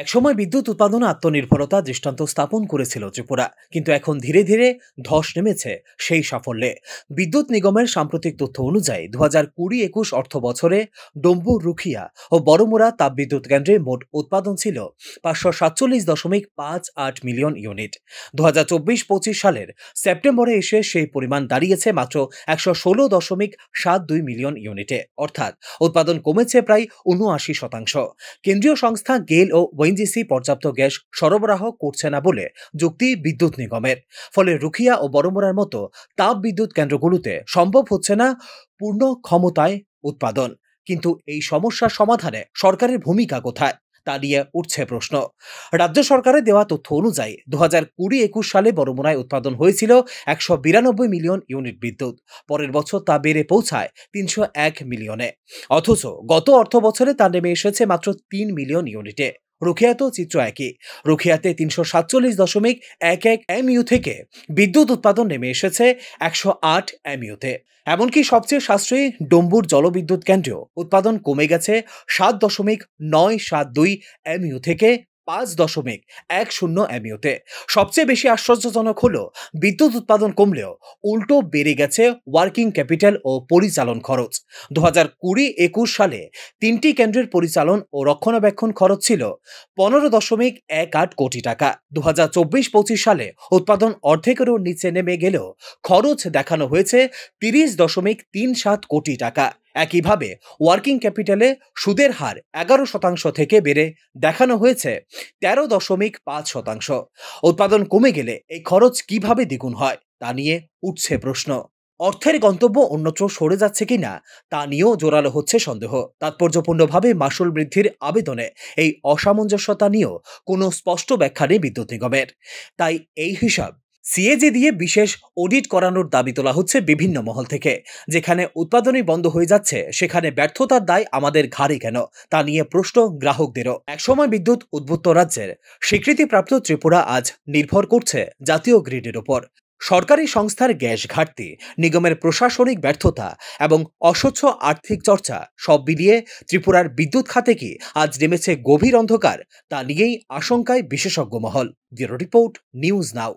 একসময় বিদ্যুৎ উৎপাদনে আত্মনির্ভরতা দৃষ্টান্ত স্থাপন করেছিল ত্রিপুরা, কিন্তু এখন ধীরে ধীরে ধস নেমেছে সেই সাফল্যে। বিদ্যুৎ নিগমের সাম্প্রতিক তথ্য অনুযায়ী 2020-21 অর্থ বছরে ডম্বুর, রুখিয়া ও বড়মুড়া তাপবিদ্যুৎ কেন্দ্রে মোট উৎপাদন ছিল 547.58 মিলিয়ন ইউনিট। 2024-25 সালের সেপ্টেম্বরে এসে সেই পরিমাণ দাঁড়িয়েছে মাত্র 116.72 মিলিয়ন ইউনিটে, অর্থাৎ উৎপাদন কমেছে প্রায় 79%। কেন্দ্রীয় সংস্থা গেল ও ওএনজিসি পর্যাপ্ত গ্যাস সরবরাহ করছে না বলে যুক্তি বিদ্যুৎ নিগমের। ফলে রুখিয়া ও বড়মুড়ার মতো তাপ বিদ্যুৎ কেন্দ্রগুলোতে সম্ভব হচ্ছে না পূর্ণ ক্ষমতায় উৎপাদন। কিন্তু এই সমস্যার সমাধানে সরকারের ভূমিকা কোথায় তা নিয়ে উঠছে প্রশ্ন। রাজ্য সরকারের দেওয়া তথ্য অনুযায়ী 2020-21 সালে বড়মুড়ায় উৎপাদন হয়েছিল 192 মিলিয়ন ইউনিট বিদ্যুৎ। পরের বছর তা বেড়ে পৌঁছায় 301 মিলিয়নে, অথচ গত অর্থ বছরে তা নেমে এসেছে মাত্র 3 মিলিয়ন ইউনিটে। রুখিয়াতেও চিত্র একই। রুখিয়াতে 347.11 এমইউ থেকে বিদ্যুৎ উৎপাদন নেমে এসেছে 108 এমইউতে। এমনকি সবচেয়ে সাশ্রয়ী ডম্বুর জলবিদ্যুৎ কেন্দ্রেও উৎপাদন কমে গেছে 7.972 এমইউ থেকে 5.10 এমইউতে। সবচেয়ে বেশি আশ্চর্যজনক হলো, বিদ্যুৎ উৎপাদন কমলেও উল্টো বেড়ে গেছে ওয়ার্কিং ক্যাপিটাল ও পরিচালন খরচ। 2020-21 সালে 3টি কেন্দ্রের পরিচালন ও রক্ষণাবেক্ষণ খরচ ছিল 15.18 কোটি টাকা। 2024-25 সালে উৎপাদন অর্ধেকেরও নিচে নেমে গেলেও খরচ দেখানো হয়েছে 30.37 কোটি টাকা। একইভাবে ওয়ার্কিং ক্যাপিটালে সুদের হার 11% থেকে বেড়ে দেখানো হয়েছে 13.5%। উৎপাদন কমে গেলে এই খরচ কিভাবে দ্বিগুণ হয় তা নিয়ে উঠছে প্রশ্ন। অর্থের গন্তব্য অন্যত্র সরে যাচ্ছে কিনা তা নিয়েও জোরালো হচ্ছে সন্দেহ। তাৎপর্যপূর্ণভাবে মাসুল বৃদ্ধির আবেদনে এই অসামঞ্জস্যতা নিয়েও কোনো স্পষ্ট ব্যাখ্যা নেই বিদ্যুৎ নিগমের। তাই এই হিসাব সিএজি দিয়ে বিশেষ অডিট করানোর দাবি তোলা হচ্ছে বিভিন্ন মহল থেকে। যেখানে উৎপাদনই বন্ধ হয়ে যাচ্ছে সেখানে ব্যর্থতার দায় আমাদের ঘাড়ে কেন তা নিয়ে প্রশ্ন গ্রাহকদেরও। একসময় বিদ্যুৎ উদ্বুদ্ধ রাজ্যের স্বীকৃতিপ্রাপ্ত ত্রিপুরা আজ নির্ভর করছে জাতীয় গ্রিডের উপর। সরকারি সংস্থার গ্যাস ঘাটতি, নিগমের প্রশাসনিক ব্যর্থতা এবং অস্বচ্ছ আর্থিক চর্চা সব মিলিয়ে ত্রিপুরার বিদ্যুৎ খাতে কি আজ নেমেছে গভীর অন্ধকার তা নিয়েই আশঙ্কায় বিশেষজ্ঞ মহল। Bureau report, news now.